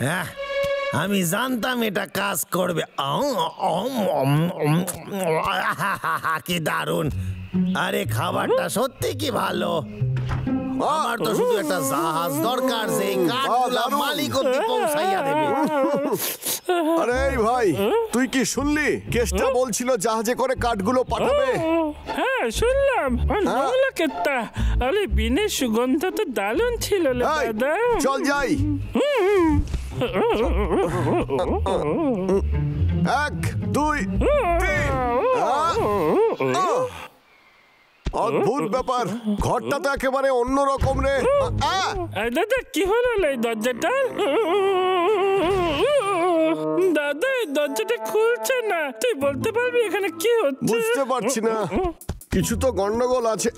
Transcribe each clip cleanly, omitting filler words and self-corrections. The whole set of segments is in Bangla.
হ্যাঁ, আমি জানতাম এটা কাজ করবে। কি দারুণ! আরে খাবারটা সত্যি কি ভালো। আমার তো শুধু একটা জাহাজ দরকার যে কাঠগুলা মালিক অব্দি পৌঁছাইয়া দেবে। আরে ভাই, তুই কি শুনলি? কেসটা বলছিল জাহাজে করে কাঠগুলো পাঠাবে। হ্যাঁ শুনলাম। আরে বিনের সুগন্ধ তো দারুণ ছিল দাদা। চল যাই। 1 2 3। অদ্ভুত ব্যাপার, ঘরটা তো একেবারে অন্যরকম রে। দাদা কি হলো এই দরজাটা? দাদা এই দরজাটা খুলছে না। তুই বলতে পারবি এখানে কি হচ্ছে? বুঝতে পারছি না, কিছু তো গন্ডগোল আছে।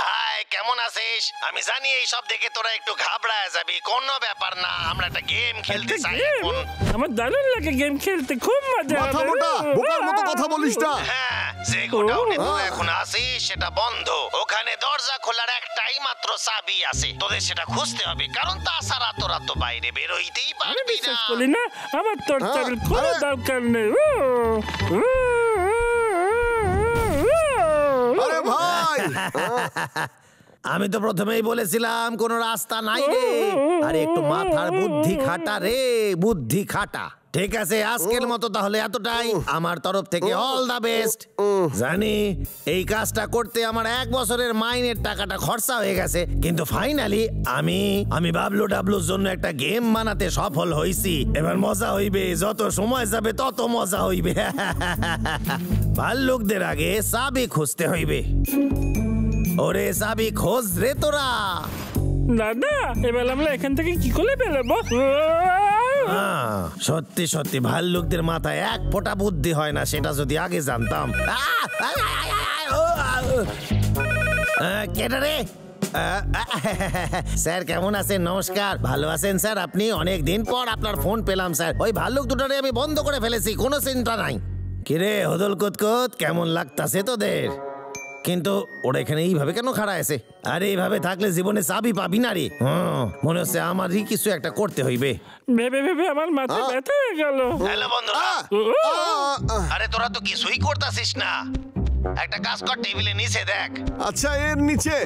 হাই, কেমন আছিস? আমি জানি এই সব দেখে তোরা একটু ঘাবড়ায় যাবি। কোনো ব্যাপার না, আমরা একটা গেম খেলতে চাই এখন। আমার দারুণ লাগে গেম খেলতে, খুব মজা। মাথা মোটা, বোকার মতো কথা বলিস না। হ্যাঁ, যে গোডাউনে তুই এখন আছিস সেটা বন্ধ। ওখানে দরজা খোলার একটাই মাত্র চাবি আছে। তোদের সেটা খুঁজতে হবে, কারণ তাছাড়া তোরা তো বাইরে বের হইতেই পারবি না। বলি না, আমার তোর চাবির কোনো দরকার নেই। আরে ভাই, আমি তো প্রথমেই বলেছিলাম কোন রাস্তা নাই রে। আরে একটু মাথার বুদ্ধি খাটা রে, বুদ্ধি খাটা। ঠিক আছে, আজকের মতো তাহলে এতটাই। আমার তরফ থেকে অল দা বেস্ট। জানি এই কাজটা করতে আমার 1 বছরের মাইনের টাকাটা খরচা হয়ে গেছে, কিন্তু ফাইনালি আমি বাবলু ডাবলুর জন্য একটা গেম বানাতে সফল হইছি। এবার মজা হইবে, যত সময় যাবে তত মজা হইবে। ভাল্লুকদের আগে চাবি খুঁজতে হইবে। ওরে চাবি খোঁজ রে তোরা। দাদা এবার আমরা এখান থেকে কি করে বেরোবো? সত্যি সত্যি ভাল্লুকদের মাথায় এক ফোঁটা বুদ্ধি হয় না, সেটা যদি আগে জানতাম। কেডা রে? স্যার কেমন আছেন? নমস্কার। ভালো আছেন স্যার আপনি? অনেক দিন পর আপনার ফোন পেলাম স্যার। ওই ভাল্লুক দুটারে আমি বন্ধ করে ফেলেছি, কোনো চিন্তা নাই। কিরে হদল কুতকুত, কেমন লাগতাছে তোদের? কিন্তু ওরা এখানে এইভাবে কেন খাড়া আছে? আরে এইভাবে থাকলে জীবনে চাবি পাবি না রে। মনে হচ্ছে আমারই কিছু একটা করতে হইবে। ভেবে ভেবে আমার মাথা ব্যথা হয়ে গেল। হ্যালো বন্ধুরা। আরে তোরা তো কিছুই করতাছিস না। একটা কাজ কর, টেবিলের নিচে দেখ। আচ্ছা, এর নিচে?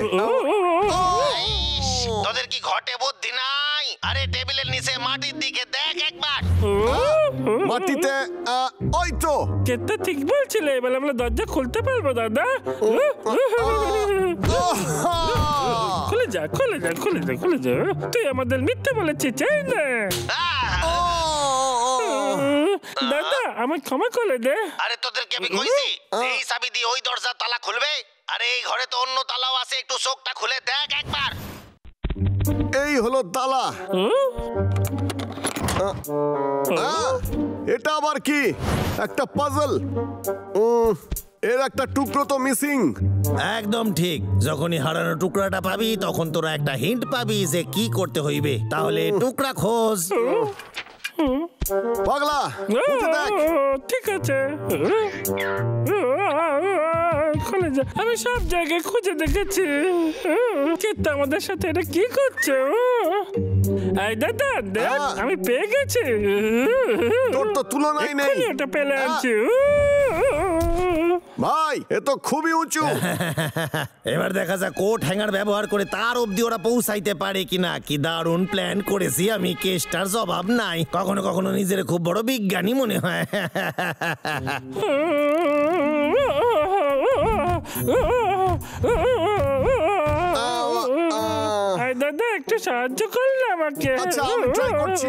তোদের কি ঘটে বুদ্ধি নাই? আরে টেবিলের নিচে মাটির দিকে দেখ একবার। মাটিতে? ওই তো। কেতে ঠিক বলছিলে, এবার আমরা দরজা খুলতে পারবো দাদা। খুলে যা খুলে যা খুলে যা খুলে যা। তুই আমাদের মিথ্যে বলেছিস, চাই না দাদা, আমায় ক্ষমা করে দে। আরে তোদেরকে আমি কইছি এই চাবি দিয়ে ওই দরজার তালা খুলবে। আরে এই ঘরে তো অন্য তালাও আছে, একটু চোখটা খুলে দেখ একবার। এই হলো তালা। এটা আবার কি? একটা পাজল। এর একটা টুকরো তো মিসিং। একদম ঠিক। যখনই হারানো টুকরাটা পাবি তখন তোরা একটা হিন্ট পাবি যে কি করতে হইবে। তাহলে টুকরা খোঁজ। পাগলা, দেখ। ঠিক আছে, আমি সব জায়গায় খুঁজে দেখেছি, কিন্তু আমাদের সাথে এটা কি করছে? এই দাদা দেখ, আমি পেয়ে গেছি। তোর তো তুলনাই নেই। এটা পেলে আনছি ভাই, এ তো খুবই উঁচু। এবার দেখা যাক কোট হ্যাঙ্গার ব্যবহার করে তার অবধি ওরা পৌঁছাইতে পারে কিনা। কি দারুণ প্ল্যান করেছি আমি, কেসটার জবাব নাই। কখনো কখনো নিজের খুব বড় বিজ্ঞানী মনে হয়। দাদা একটু সাহায্য করলে আমাকে। আচ্ছা, আমি ট্রাই করছি।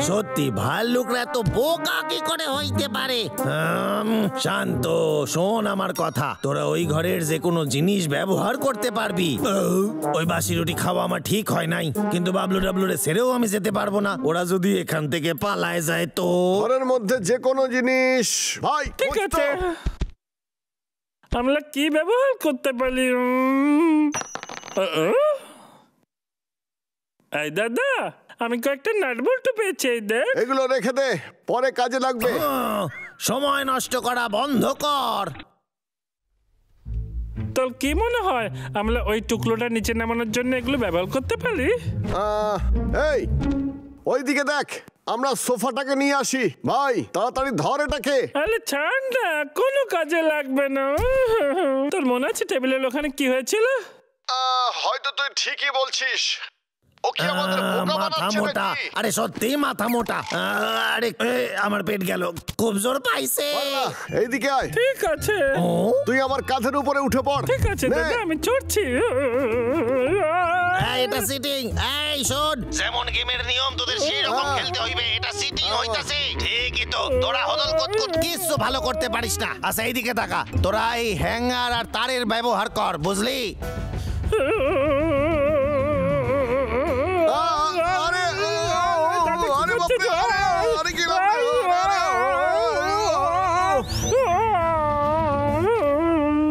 সত্যি ভাল্লুকরা এত বোকা কি করে হইতে পারে? শান্ত, শোন আমার কথা। তোরা ওই ঘরের যে কোনো জিনিস ব্যবহার করতে পারবি। ওই বাসি রুটি খাওয়া আমার ঠিক হয় নাই, কিন্তু বাবলু ডাবলুরে ছেড়েও আমি যেতে পারবো না। ওরা যদি এখান থেকে পালায় যায় তো? ঘরের মধ্যে যে কোনো জিনিস। ভাই ঠিক আছে, আমরা কি ব্যবহার করতে পারি? এই দাদা, আমি কয়েকটা নাটবল্টু পেয়েছি, দেখ। এগুলো রেখে দে, পরে কাজে লাগবে। সময় নষ্ট করা বন্ধ কর। তোর কি মনে হয় আমরা ওই টুকরোটা নিচে নামানোর জন্য এগুলো ব্যবহার করতে পারি? এই ওইদিকে দেখ, আমরা সোফাটাকে নিয়ে আসি। ভাই তাড়াতাড়ি ধর এটাকে। আরে ছাড় না, কোনো কাজে লাগবে না। তোর মনে আছে টেবিলের ওখানে কি হয়েছিল? হয়তো তুই ঠিকই বলছিস। ও কি আমাদের বোকা মাথা বানাচ্ছে মোটা, নাকি? আরে সত্যি মাথা মোটা। আরে আমার পেট গেল, খুব জোর পাইছে। আল্লাহ, এইদিকে আয়। ঠিক আছে, তুই আমার কাঁধের উপরে উঠে পড়। ঠিক আছে নে। দাদা, আমি চড়ছি। এটা সিটিং। এই শোন, যেমন গেমের নিয়ম তোদের সেই রকম খেলতে হইবে। এটা সিটিং হইতাছে। ঠিকই তো, তোরা হদল কুতকুত কিছু ভালো করতে পারিস না। আচ্ছা এইদিকে তাকা, তোরা এই হ্যাঙ্গার আর তারের ব্যবহার কর, বুঝলি?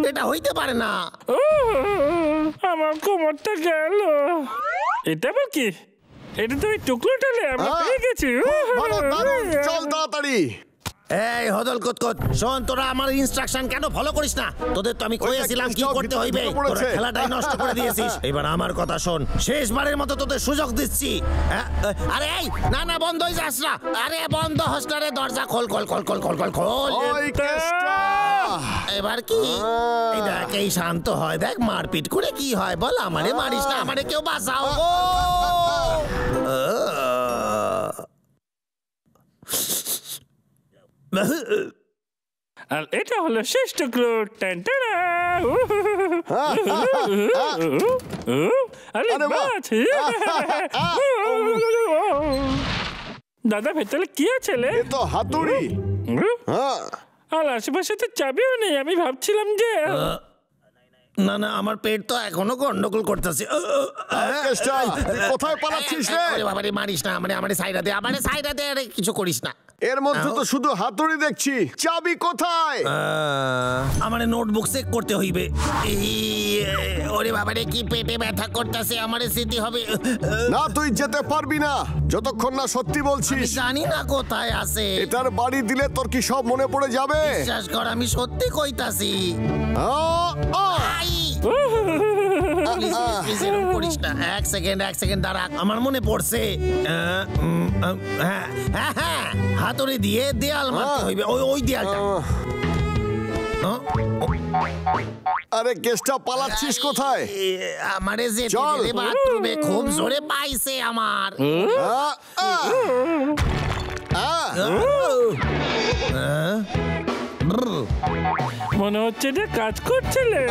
এটা হইতে পারে না। আমার কোমরটা গেল। এটা আবার কি? এটা তো ওই টুকরোটা আমরা পেয়ে গেছি। চল তাড়াতাড়ি। এই হদল কুতকুত, শোন, তোরা আমার ইনস্ট্রাকশন কেন ফলো করিস না? তোদের তো আমি কইছিলাম কি করতে হইবে, তোরা খেলাটাই নষ্ট করে দিয়েছিস। এবার আমার কথা শোন, শেষবারের মতো তোদের সুযোগ দিচ্ছি। আরে এই, না না, বন্ধ হয়ে যাস না। আরে বন্ধ হস না রে, দরজা খোল খোল খোল খোল খোল খোল খোল। এবার কি? এই দেখ, এই শান্ত হয়, দেখ মারপিট করে কি হয় বল। আমারে মারিস না, আমারে কেউ বাঁচাও গো। আর এটা হলো শেষ টুকরো। দাদা ভেতরে কি আছে? তো হাতুড়ি। আর আশেপাশে তো চাবিও নেই। আমি ভাবছিলাম যে না না, আমার পেট তো এখনো গন্ডগোল করতেছে। কোথায় পালাচ্ছিস রে? বাবারে মারিস না, আমারে সাইডা দে, আমারে সাইডা দে। আরে কিছু করিস না। এর মধ্যে তো শুধু হাতুড়ি দেখছি, চাবি কোথায়? আমারে নোটবুক চেক করতে হইবে। ওরে বাবারে, কি পেটে ব্যথা করতেছে, আমারে স্মৃতি হবে। না, তুই যেতে পারবি না যতক্ষণ না সত্যি বলছিস। জানি না কোথায় আছে। এটার বাড়ি দিলে তোর কি সব মনে পড়ে যাবে? বিশ্বাস কর, আমি সত্যি কইতাছি। করিস না। এক সেকেন্ড দাঁড়া, আমার মনে পড়ছে। হাতুড়ি দিয়ে দেয়াল মারতে হইবে, ওই দেয়ালটা। আরে কেষ্টা, পালাচ্ছিস কোথায়? আমারে যেতে দে, বাথরুমে খুব জোরে পাইছে আমার। মনে হচ্ছে যে কাজ করছিলে।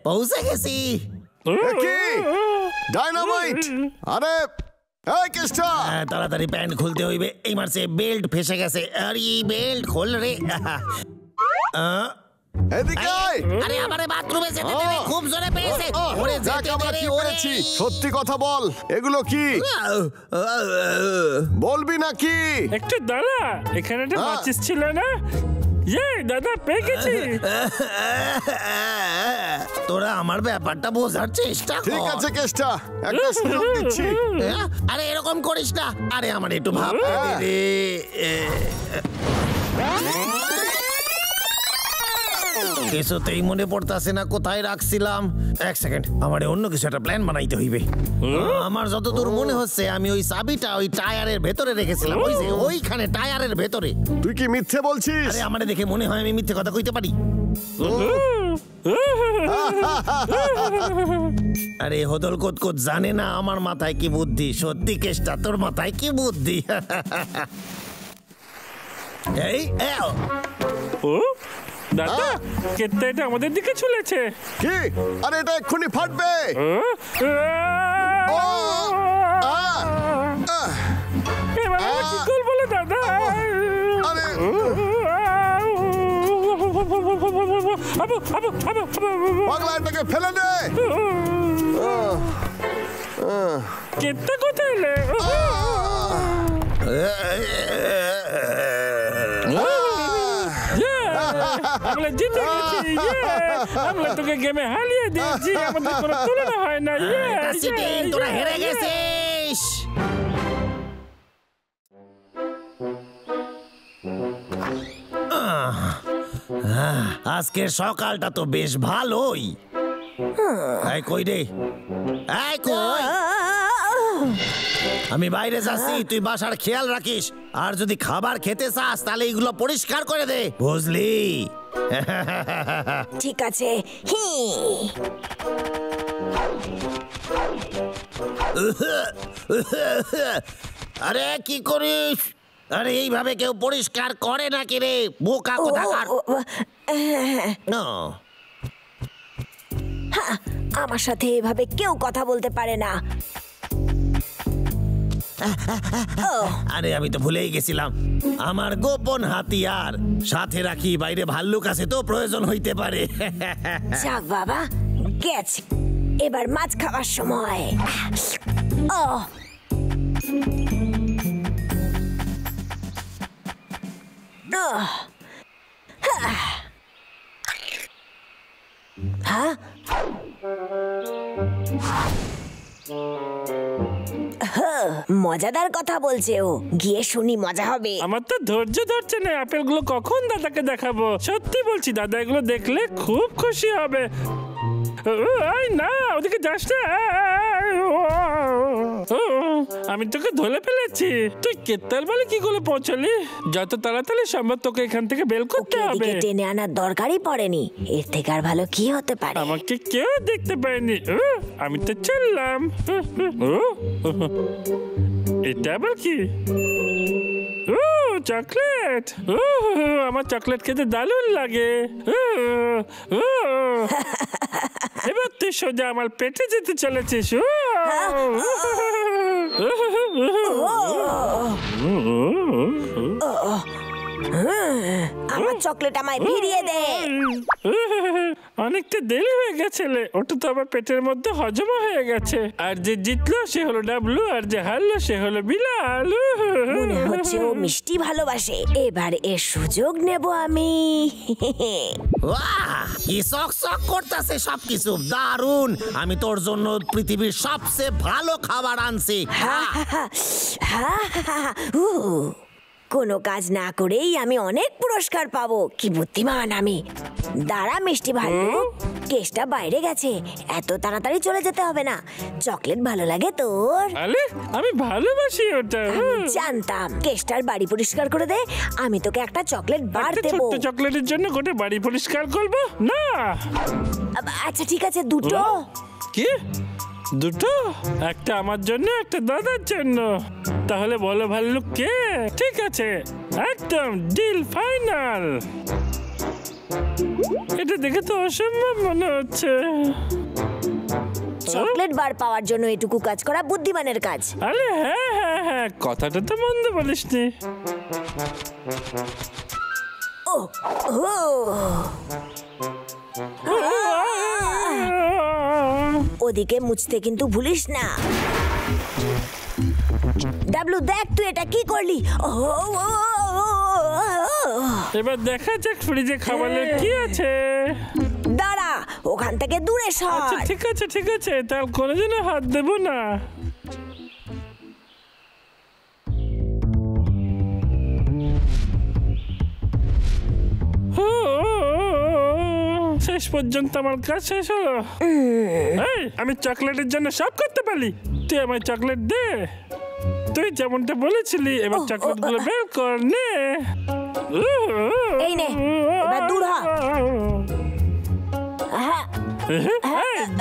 পৌঁছে গেছি। ডাইনামাইট! আরে এই কেষ্টা, তাড়াতাড়ি প্যান্ট খুলতে হইবে। এই মারছে, বেল্ট ফেসে গেছে। আরে বেল্ট খোল রে। এদিকে আয়। আরে আমারে বাথরুমে যেতে দে, খুব জোরে পেয়েছে। ওরে যেতে দে রে, ওরে। সত্যি কথা বল, এগুলো কি? বলবি নাকি? একটু দাঁড়া, এখানে একটা মাচিস ছিল না? দাদা পেয়ে গেছি। তোরা আমার ব্যাপারটা বোঝার চেষ্টা কর। ঠিক আছে কেষ্টা, একটা সুযোগ দিচ্ছি। আরে এরকম করিস না। আরে আমার একটু ভাবতে দে রে। কিছুতেই মনে পড়তাছে না কোথায় রাখছিলাম। এক সেকেন্ড, আমার অন্য কিছু একটা প্ল্যান বানাইতে হইবে। আমার যতদূর মনে হচ্ছে, আমি ওই চাবিটা ওই টায়ারের ভেতরে রেখেছিলাম। ওই যে ওইখানে টায়ারের ভেতরে। তুই কি মিথ্যে বলছিস? আরে আমারে দেখে মনে হয় আমি মিথ্যে কথা কইতে পারি। আরে হদল কোত জানে না আমার মাথায় কি বুদ্ধি। সত্যি কেষ্টা, তোর মাথায় কি বুদ্ধি? এই দাদা, কেতটা এটা আমাদের দিকে চলেছে। কি? আরে এটা এক্ষুনি ফাটবে। কি করবো দাদা? পাগলা, এটাকে ফেলে দে। কেতটা কোথায় এলে? আমরা জিতে গেছি। আমরা তোকে গেমে হারিয়ে দিয়েছি। আমাদের কোনো তুলনা হয় না। তোরা হেরে গেছিস। আজকের সকালটা তো বেশ ভালোই। এই কই রে, এই কই? আমি বাইরে যাচ্ছি, তুই বাসার খেয়াল রাখিস। আর যদি খাবার খেতে চাস তাহলে এগুলো পরিষ্কার করে দে, বুঝলি? ঠিক আছে। আরে কি করিস? আরে এইভাবে কেউ পরিষ্কার করে নাকি রে, বোকা কোথাকার? আমার সাথে এভাবে কেউ কথা বলতে পারে না। আরে আমি তো ভুলেই গেছিলাম, আমার গোপন হাতিয়ার সাথে রাখি। বাইরে ভাল্লুক আছে তো, প্রয়োজন হইতে পারে। যাক বাবা, গেছে। এবার মাছ খাওয়ার সময়। মজাদার কথা বলছে ও, গিয়ে শুনি, মজা হবে। আমার তো ধৈর্য ধরছে না, আপেলগুলো কখন দাদাকে দেখাবো। সত্যি বলছি দাদা এগুলো দেখলে খুব খুশি হবে। না, ওদিকে যাস না। আমি তোকে ধরে ফেলেছি। তুই কেতাল বলে কি করে পৌঁছালি? যত তাড়াতাড়ি সম্ভব তোকে এখান থেকে বের করতে হবে। টেনে আনার দরকারই পড়েনি, এর থেকে আর ভালো কি হতে পারে? আমাকে কেউ দেখতে পায়নি, আমি তো চললাম। এটা আবার কি? চকলেট। আমার চকলেট খেতে দারুণ লাগে। এবার তুই সোজা আমার পেটে যেতে চলেছিস। আমার চকলেট আমায় ফিরিয়ে দে। অনেকটা দেরি হয়ে গেছে, ওটা তো আবার পেটের মধ্যে হজম হয়ে গেছে। আর যে জিতলো সে হলো ডাবলু, আর যে হারলো সে হলো বিলাল। মনে হচ্ছে ও মিষ্টি ভালোবাসে। এবার এর সুযোগ নেব আমি। কি শখ শখ করতেছে সবকিছু, দারুণ। আমি তোর জন্য পৃথিবীর সবচেয়ে ভালো খাবার আনছি। কোনো কাজ না করেই আমি অনেক পুরস্কার পাবো। কি বুদ্ধিমান আমি। দাঁড়া মিষ্টি ভালো, কেসটা বাইরে গেছে, এত তাড়াতাড়ি চলে যেতে হবে না। চকলেট ভালো লাগে তোর? আমি ভালোবাসি ওটা। জানতাম। কেসটার বাড়ি পরিষ্কার করে দে, আমি তোকে একটা চকলেট বার দেবো। ছোট্ট চকলেটের জন্য গোটা বাড়ি পরিষ্কার করবো না? আচ্ছা ঠিক আছে, দুটো। কি দুটো? একটা আমার জন্য, একটা দাদার জন্য। তাহলে বলো ভাল্লুক কে? ঠিক আছে, একদম ডিল ফাইনাল। এটা দেখে তো অসম্ভব মনে হচ্ছে। চকলেট বার পাওয়ার জন্য এটুকু কাজ করা বুদ্ধিমানের কাজ। আরে হ্যাঁ, কথাটা তো মন্দ বলিসনি। ওদিকে মুছতে কিন্তু ভুলিস না। ডাবলু দেখ তুই এটা কি করলি। এবার দেখা যাক ফ্রিজে খাবারের কি আছে। দাঁড়া, ওখান থেকে দূরে সর। আচ্ছা ঠিক আছে, তার কোনোদিনও হাত দেব না। শেষ পর্যন্ত আমার কাজ শেষ হলো। আমি চকলেটের জন্য সব করতে পারি। তুই আমায় চকলেট দে। তুই যেমনটা বলেছিলি, এবার চকলেট গুলো বের কর। নে, এই নে, এবার দূর হ।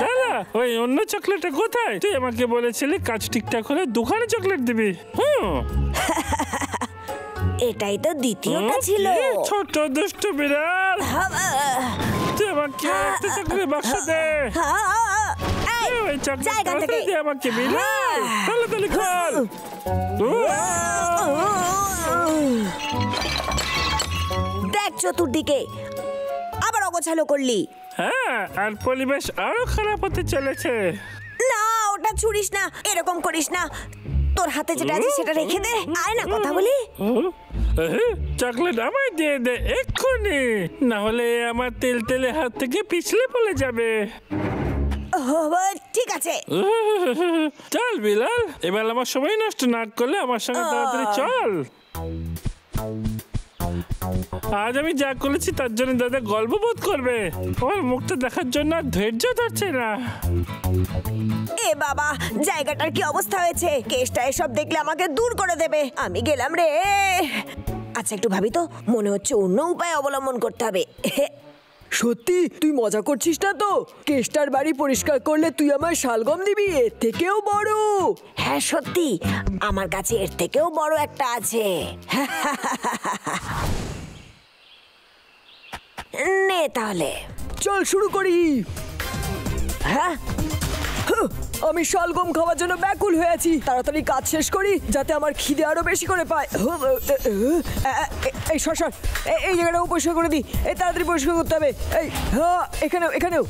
দাদা, ওই অন্য চকলেটটা কোথায়? তুই আমাকে বলেছিলি কাজ ঠিকঠাক হলে দুখানে চকলেট দিবি। এটাই তো দ্বিতীয়টা ছিল। ছোট দুষ্টু বিড়াল, তুই আমাকে একটা চকলেট বাক্স দে। ওই চকলেট দে আমাকে বিড়াল, তাড়াতাড়ি খোল। দেখ চতুর্দিকে, আবার অগোছালো করলি। হ্যাঁ, আর পরিবেশ আরো খারাপ হতে চলেছে। না, ওটা ছুড়িস না, এরকম করিস না। তোর হাতে যেটা আছে সেটা রেখে দে। আয় না কথা বলি। চকলেট আমায় দিয়ে দে এক্ষুনি, না হলে আমার তেল তেলে হাত থেকে পিছলে পড়ে যাবে। ঠিক আছে, চল বিলাল, এবার আমার সময় নষ্ট না করলে আমার সঙ্গে তাড়াতাড়ি চল। আজ আমি যা করেছি তার জন্য দাদা গর্ববোধ করবে। আমার মুখটা দেখার জন্য আর ধৈর্য ধরছে না। এ বাবা, জায়গাটার কি অবস্থা হয়েছে! কেসটা এসব দেখলে আমাকে দূর করে দেবে। আমি গেলাম রে। আচ্ছা, একটু ভাবি তো, মনে হচ্ছে অন্য উপায় অবলম্বন করতে হবে। সত্যি তুই মজা করছিস না তো? কেষ্টার বাড়ি পরিষ্কার করলে তুই আমায় শালগম দিবি, এর থেকেও বড়। হ্যাঁ সত্যি, আমার কাছে এর থেকেও বড় একটা আছে। নে তাহলে চল শুরু করি। হ্যাঁ, আমি শালগম খাওয়ার জন্য ব্যাকুল হয়ে আছি। তাড়াতাড়ি কাজ শেষ করি যাতে আমার খিদে আরো বেশি করে পায়। এই সর এই জায়গাটাও পরিষ্কার করে দি। এই তাড়াতাড়ি পরিষ্কার করতে হবে। এই হ্যাঁ, এখানেও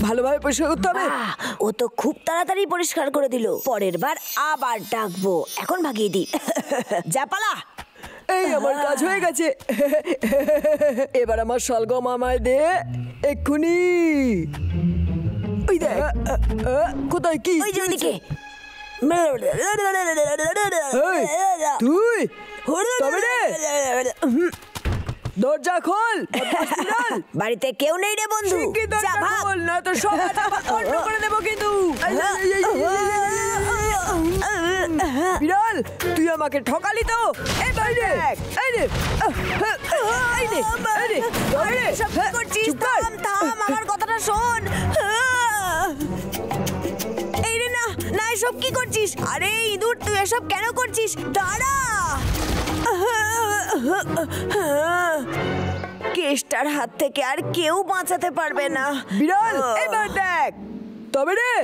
ভালোভাবে পরিষ্কার করতে হবে। ও তো খুব তাড়াতাড়ি পরিষ্কার করে দিল। পরের বার আবার ডাকবো। এখন ভাগিয়ে দি। যা পালা। এই আমার কাজ হয়ে গেছে। এবার আমার শালগম আমায় দে এক্ষুনি। ওই দেখ, কোথায় কি? ওই যে ওইদিকে। তুই তবে রে, দরজা খোল। বাড়িতে কেউ নেই রে বন্ধু। যা ভাগ। না তো সব বন্ধ করে দেবো কিন্তু। বিড়াল, তুই আমাকে ঠকালি তো। এই বাইরে, এই রে, এই রে, এই রে, সব কি করছিস? থাম, আমার কথাটা শোন। এই রে, না না, এসব কি করছিস? আরে ইঁদুর, তুই এসব কেন করছিস? দাঁড়া। কেষ্টার হাত থেকে আর কেউ বাঁচাতে পারবে না। বিড়াল, এবার দেখ। তবে রে,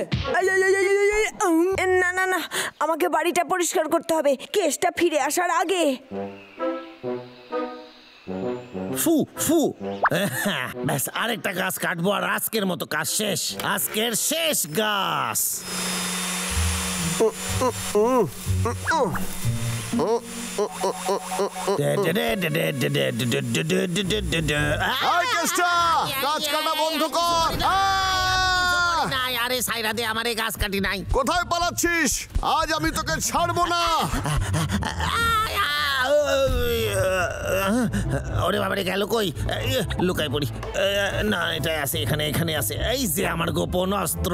না না না, আমাকে বাড়িটা পরিষ্কার করতে হবে কেষ্টা ফিরে আসার আগে। ফু ফু। ব্যাস, আরেকটা গাছ কাটবো আর আজকের মতো কাজ শেষ। আজকের শেষ গাছ। কাজ কাটা বন্ধ কর। আরে সাইরা দে, আমার এই গাছ কাটি নাই। কোথায় পালাচ্ছিস? আজ আমি তোকে ছাড়বো না। ওরে বাবারে, গেল কই? লুকাই পড়ি। না, এটাই আছে, এখানে আছে। এই যে আমার গোপন অস্ত্র।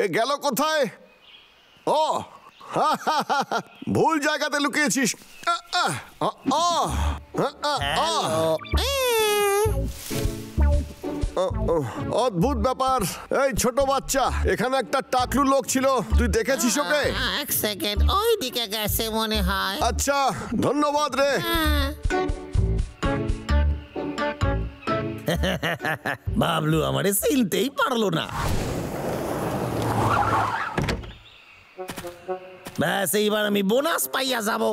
এ গেল কোথায়? ও, ভুল জায়গাতে লুকিয়েছিস। অদ্ভুত ব্যাপার। এই ছোট বাচ্চা, এখানে একটা টাকলু লোক ছিল, তুই দেখেছিস ওকে? এক সেকেন্ড, ওই দিকে গেছে মনে হয়। আচ্ছা, ধন্যবাদ রে। বাবলু আমারে চিনতেই পারলো না। ব্যাস, এইবার আমি বোনাস পাইয়া যাব।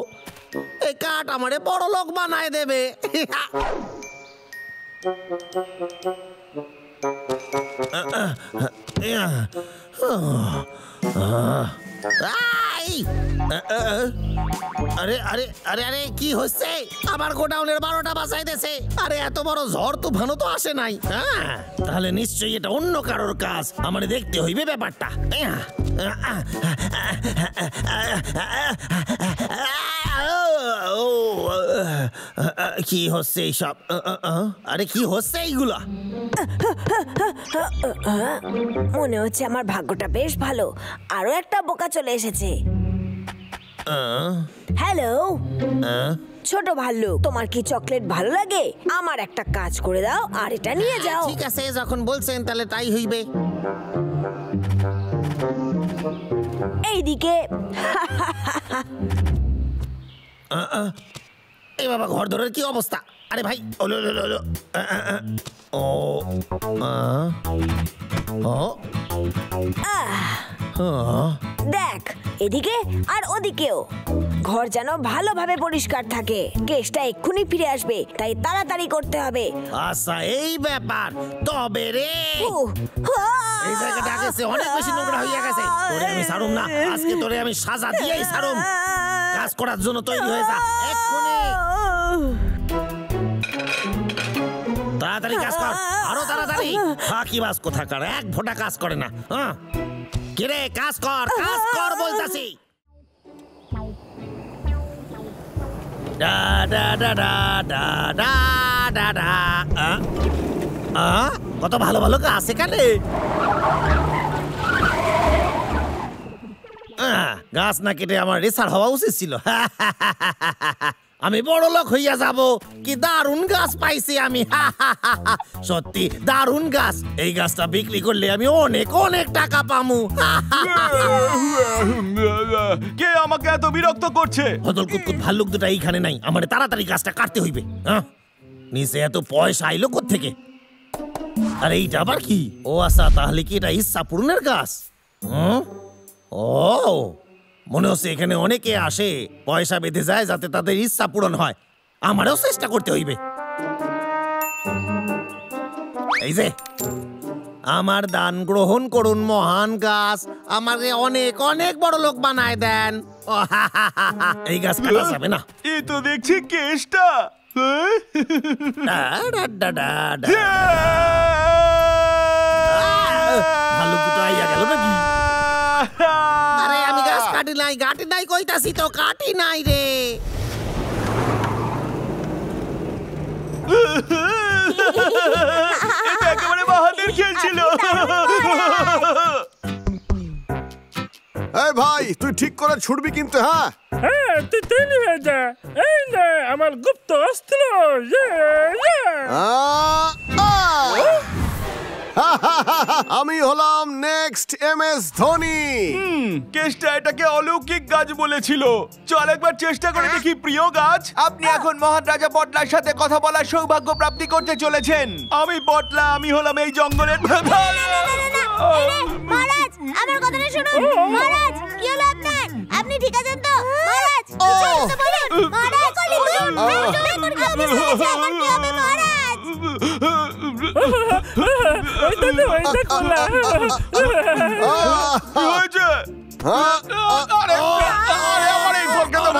এই কাঠ আমারে বড় লোক বানায় দেবে। আরে আরে আরে আরে, কি হচ্ছে? আমার গোডাউনের 12টা বাজাইতেছে। আরে এত বড় ঝড় তুফানও তো আসে নাই। তাহলে নিশ্চয়ই এটা অন্য কারোর কাজ। আমার দেখতে হইবে ব্যাপারটা। কি হচ্ছে এইসব? আরে কি হচ্ছে এইগুলা? মনে হচ্ছে আমার ভাগ্যটা বেশ ভালো। আরো একটা বোকা চলে এসেছে। হ্যালো ছোট ভাল্লুক, তোমার কি চকলেট ভালো লাগে? আমার একটা কাজ করে দাও আর এটা নিয়ে যাও। ঠিক আছে, যখন বলছেন তাহলে তাই হইবে। এইদিকে। এই বাবা, ঘর ধরের কি অবস্থা? আরে ভাই, দেখ, এদিকে আর ওদিকেও ঘর যেন ভালোভাবে পরিষ্কার থাকে। কেসটা এক্ষুনি ফিরে আসবে, তাই তাড়াতাড়ি করতে হবে। আচ্ছা, এই ব্যাপার। তবে রে, এই জায়গাটা আগে অনেক বেশি নোংরা হইয়া গেছে। তোরে আমি ছাড়ুম না, আজকে তোরে আমি সাজা দিয়েই ছাড়ুম। কাজ করার জন্য তৈরি হয়ে যা এক্ষুনি। তাড়াতাড়ি কাজ কর, আরো তাড়াতাড়ি। ফাঁকিবাজ কোথাকার, এক ফোঁটা কাজ করে না। কিরে, কাজ কর বলতাছি। ডা ডা ডা ডা ডা ডা ডা ডা। কত ভালো ভালো গাছ এখানে। গাছ না কেটে আমার রেসার হওয়া উচিত ছিল। আমি বড় লোক হইয়া যাব। কি দারুণ গাছ পাইছি আমি। সত্যি দারুণ গাছ। এই গাছটা বিক্রি করলে আমি অনেক অনেক টাকা পামু। কে আমাকে এত বিরক্ত করছে? হদল কুতকুত ভাল্লুক দুটা এইখানে নাই। আমার তাড়াতাড়ি গাছটা কাটতে হইবে। নিচে এত পয়সা আইলো কোত্থেকে? আরে এইটা আবার কি? ও আচ্ছা, তাহলে কি এটা ইচ্ছা পূরণের গাছ? ও মনে হচ্ছে এখানে অনেকে আসে, পয়সা বেঁধে যায় যাতে তাদের ইচ্ছা পূরণ হয়। আমারও চেষ্টা করতে হইবে। এই যে আমার দান গ্রহণ করুন মহান গাছ, আমাকে অনেক অনেক বড় লোক বানায় দেন। এই গাছ কাটা যাবে না। এই তো দেখছি কেসটা। ভাল্লুক দুটো আইয়া গেল নাকি? আরে আমি গাছ কাটি নাই কইতাছি তো, কাটি নাই রে। এটা একেবারে বাহাদুর খেলছিল। এই ভাই, তুই ঠিক করে ছুটবি কিন্তু। হ্যাঁ হ্যাঁ, তুই তৈরি হয়ে যা। এই নে আমার গুপ্ত অস্ত্র। আমি হলাম নেক্সট MS ধোনি। কেসটা এটাকে অলৌকিক গাছ বলেছিল। চল একবার চেষ্টা করে দেখি প্রিয় গাছ। আপনি এখন মহান রাজা পটলার সাথে কথা বলার সৌভাগ্য প্রাপ্তি করতে চলেছেন। আমি পটলা, আমি হলাম এই জঙ্গলের। মহারাজ, আমার কথাটা শুনুন। মহারাজ, কি হলো আপনার? আপনি ঠিক আছেন তো? মহারাজ, কিছু একটা বলুন। মহারাজ, কি হবে মহারাজ?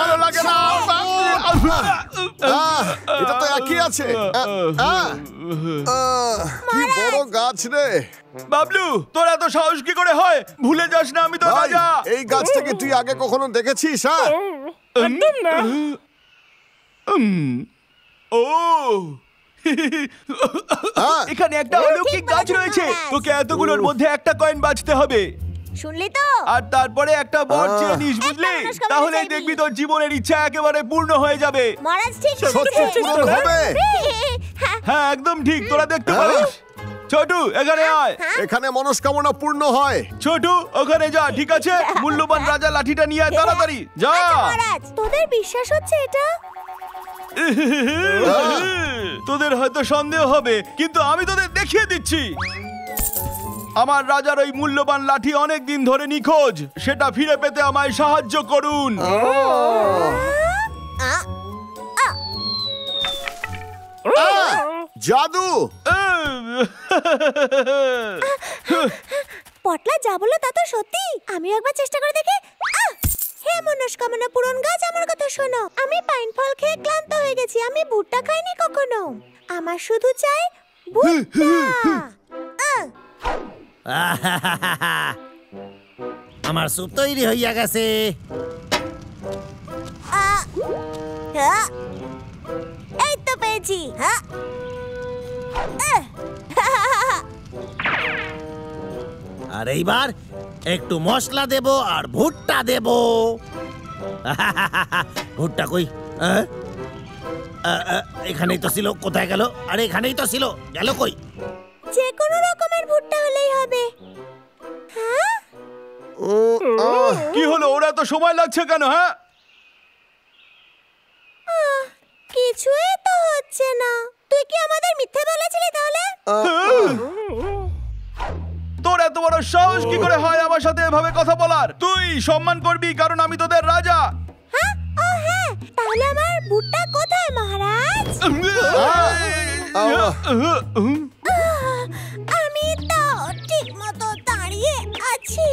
ভালো লাগে না। এটা তো একই আছে। কি বড় গাছ রে বাবলু, তোর এত সাহস কি করে হয়? ভুলে যাস না আমি তো ভাই, রাজা। এই গাছটাকে তুই আগে কখনো দেখেছিস? একদম না। ও এখানে একটা অলৌকিক গাছ রয়েছে। তোকে এতগুলোর মধ্যে একটা কয়েন বাঁচতে হবে। শুনলি তো? আর তারপরে একটা বর চেয়ে নিস, বুঝলি? তাহলেই দেখবি তোর জীবনের ইচ্ছা একেবারে পূর্ণ হয়ে যাবে। মহারাজ ঠিক সত্যি পূরণ হবে? হ্যাঁ একদম ঠিক, তোরা দেখতে পারিস। ছোটু এখানে আয়। এখানে মনস্কামনা পূর্ণ হয়। ছোটু ওখানে যা, ঠিক আছে? মূল্যবান রাজা লাঠিটা নিয়ে আয় তাড়াতাড়ি, যা। মহারাজ, তোদের বিশ্বাস হচ্ছে এটা? তোদের হয়তো সন্দেহ হবে, কিন্তু আমি তোদের দেখিয়ে দিচ্ছি। আমার রাজার ওই মূল্যবান লাঠি অনেক দিন ধরে নিখোঁজ। সেটা ফিরে পেতে আমায় সাহায্য করুন। জাদু। পটলা যা বললো তা তো সত্যি। আমিও একবার চেষ্টা করে দেখি। হে মনস্কামনা পূরণ গাছ, আমার কথা শোনো। আমি পাইন ফল খেয়ে ক্লান্ত হয়ে গেছি। আমি ভুট্টা খাইনি কখনো। আমার শুধু চাই ভুট্টা। আমার স্যুপ তৈরি হইয়া গেছে। এই তো পেয়েছি। আর এইবার একটু মশলা দেব আর ভুট্টা দেব। ভুট্টা কই? এখানেই তো ছিল, কোথায় গেল? আরে এখানেই তো ছিল, গেল কই? যে কোনো রকমের ভুট্টা হলেই হবে। কি হলো, ওরা তো সময় লাগছে কেন? হ্যাঁ কিছুই তো হচ্ছে না। তুই কি আমাদের মিথ্যে বলেছিলি তাহলে? তোর এত বড় সাহস কি করে হয় আমার সাথে এভাবে কথা বলার? তুই সম্মান করবি, কারণ আমি তোদের রাজা। হ্যাঁ, ও হ্যাঁ, তাহলে আমার ভুট্টা কোথায় মহারাজ? আমি তো ঠিক মতো দাঁড়িয়ে আছি।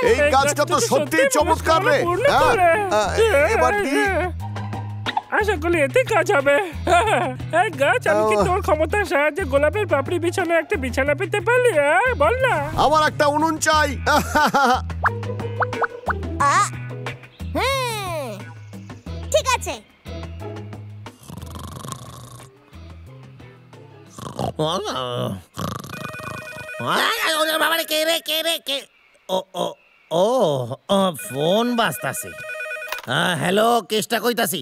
এই গাছটা তো সত্যি চমৎকার রে। এবার দি। আশা করি এতে কাজ হবে। এই গাছ, আমি কি তোর ক্ষমতার সাহায্যে গোলাপের পাপড়ি বিছানো একটা বিছানা পেতে পারি? বল না। আমার একটা উনুন চাই। ঠিক আছে, বাবারে কে রে কে রে কে ও ও ও ফোন বাজতাছে। হ্যালো, কেসটা কইতাছি।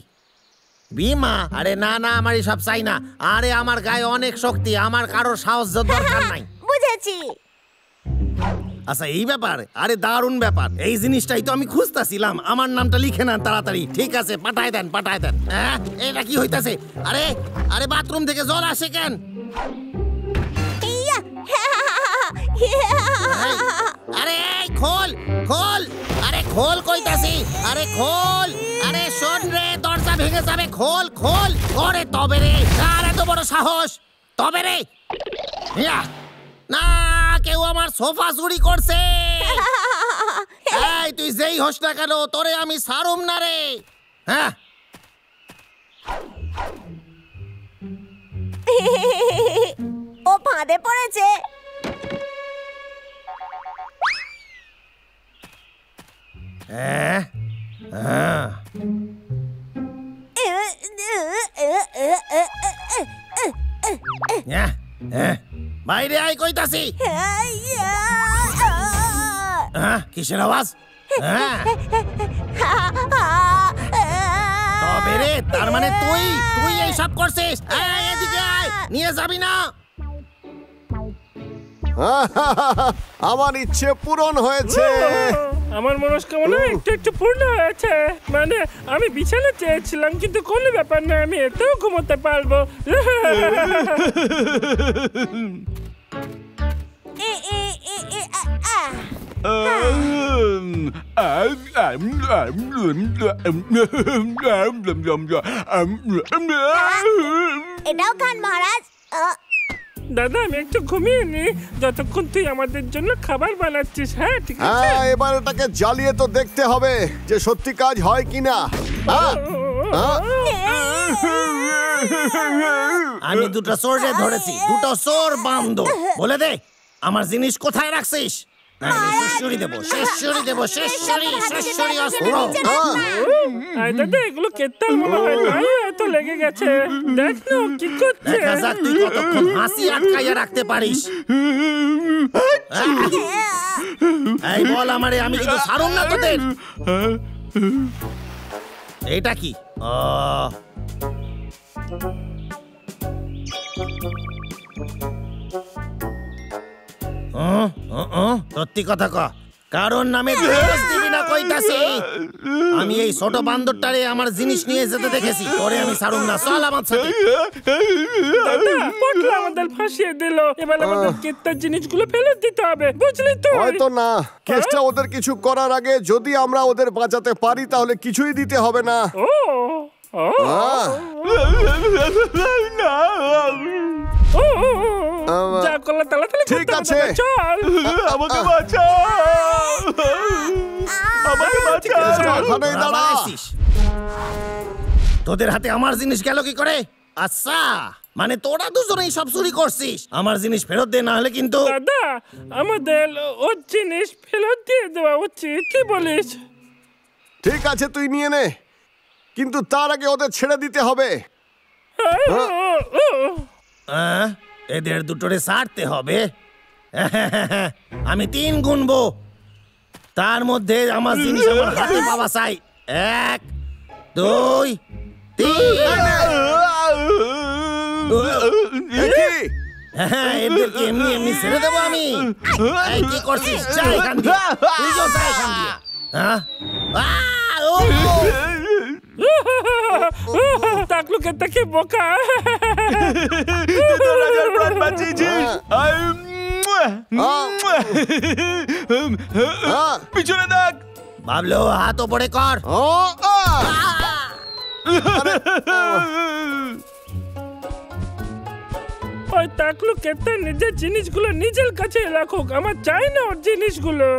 বিমা? আরে না না, আমার সব চাই না। আরে আমার গায়ে অনেক শক্তি, আমার কারোর সাহায্য দরকার নাই। বুঝেছি। আচ্ছা এই ব্যাপার, আরে দারুণ ব্যাপার। এই জিনিসটাই তো আমি খুঁজতাছিলাম। আমার নামটা লিখে নেন তাড়াতাড়ি। ঠিক আছে, পাঠায় দেন পাঠায় দেন। হ্যাঁ, এটা কি হইতাছে? আরে আরে বাথরুম থেকে জল আসে কেন? আরে খোল খোল, আরে খোল কইতাছি, আরে খোল, আরে শোন রে, দরজা ভেঙে যাবে, খোল খোল। ওরে তবে রে, আর এত বড় সাহস, তবে রে। না, কেউ আমার সোফা চুরি করছে। এই তুই যেই হোস না কেন, তোরে আমি ছাড়ুম না রে। হ্যাঁ, ও ফাঁদে পড়েছে। হ্যাঁ হ্যাঁ, বাইরে আয় কইতাছি। কিসের আওয়াজ? তবে রে, তার মানে তুই তুই এই সব করছিস? এদিকে আয়, নিয়ে যাবি না? আমার ইচ্ছে পূরণ হয়েছে। আমার মনস্কামনা একটু একটু পূর্ণ হয়েছে। মানে আমি বিছানা চেয়েছিলাম, কিন্তু কোনো ব্যাপার না, আমি এতেও ঘুমোতে পারবো। এটাও খান মহারাজ। দাদা, আমি একটু ঘুমিয়ে নি যতক্ষণ তুই আমাদের জন্য খাবার বানাচ্ছিস। হ্যাঁ ঠিক আছে। হ্যাঁ, এবার ওটাকে জ্বালিয়ে তো দেখতে হবে যে সত্যি কাজ হয় কিনা। আমি দুটো চোরে ধরেছি, দুটো চোর বান্দর। বলে দে, আমার জিনিস কোথায় রাখছিস? শেষরি দেবো, শেষরি দেবো, শেষরি শেষরি অস্ত্র। দাদা, এগুলো কেতাল মনে হয় না, এত লেগে গেছে। দেখ না কি করছে। দেখা যাক তুই কতক্ষণ হাসি আটকাইয়া রাখতে পারিস। এই বল আমারে, আমি কিন্তু ছাড়ুম না তোদের। এটা কি? সত্যি কথা ক, কারণ নামে দিবি না কইতাছি। আমি এই ছোট বান্দরটারে আমার জিনিস নিয়ে যেতে দেখেছি, ওরে আমি ছাড়ুম না। চল আমার সাথে। দাদা, পটলা আমাদের ফাঁসিয়ে দিল। এবার আমাদের কেতার জিনিসগুলো ফেরত দিতে হবে, বুঝলি তো? হয়তো না, কেসটা ওদের কিছু করার আগে যদি আমরা ওদের বাঁচাতে পারি তাহলে কিছুই দিতে হবে না। ও যা করলা তাড়াতাড়ি ঠিক আছে, চল। আমাকে বাঁচাও, আমাকে বাঁচাও। তোদের হাতে আমার জিনিস গেল কি করে? আচ্ছা, মানে তোরা দুজনেই সব চুরি করছিস। আমার জিনিস ফেরত দে, না হলে কিন্তু। দাদা, আমাদের ওর জিনিস ফেরত দিয়ে দেওয়া উচিত, কি বলিস? ঠিক আছে, তুই নিয়ে নে, কিন্তু তার আগে ওদের ছেড়ে দিতে হবে। এদের দুটোরে ছাড়তে হবে। আমি 3 গুনবো, তার মধ্যে আমার জিনিস আমার হাতে পাওয়া চাই। 1 2 3। এদেরকে এমনি এমনি ছেড়ে দেবো আমি? কি করছিস? যা এখান দিয়ে, তুই যা এখান দিয়ে। তাকলু কেতা কি বোকা। প্রাণ বাঁচিয়েছিস। পিছনে দেখ। ভাবলো হাত ওপরে কর। ওই তাকলু কেতা নিজের জিনিসগুলো নিজের কাছে রাখুক, আমার চাই না ওর জিনিসগুলো।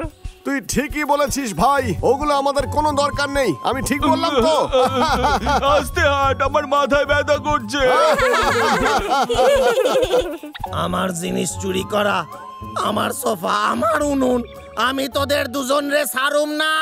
তুই ঠিকই বলেছিস ভাই, ওগুলো আমাদের কোনো দরকার নেই। আমি ঠিক বললাম তো? আস্তে হাট, আমার মাথায় ব্যথা করছে। আমার জিনিস চুরি করা, আমার সোফা, আমার উনুন, আমি তোদের দুজন রে ছাড়ুম না।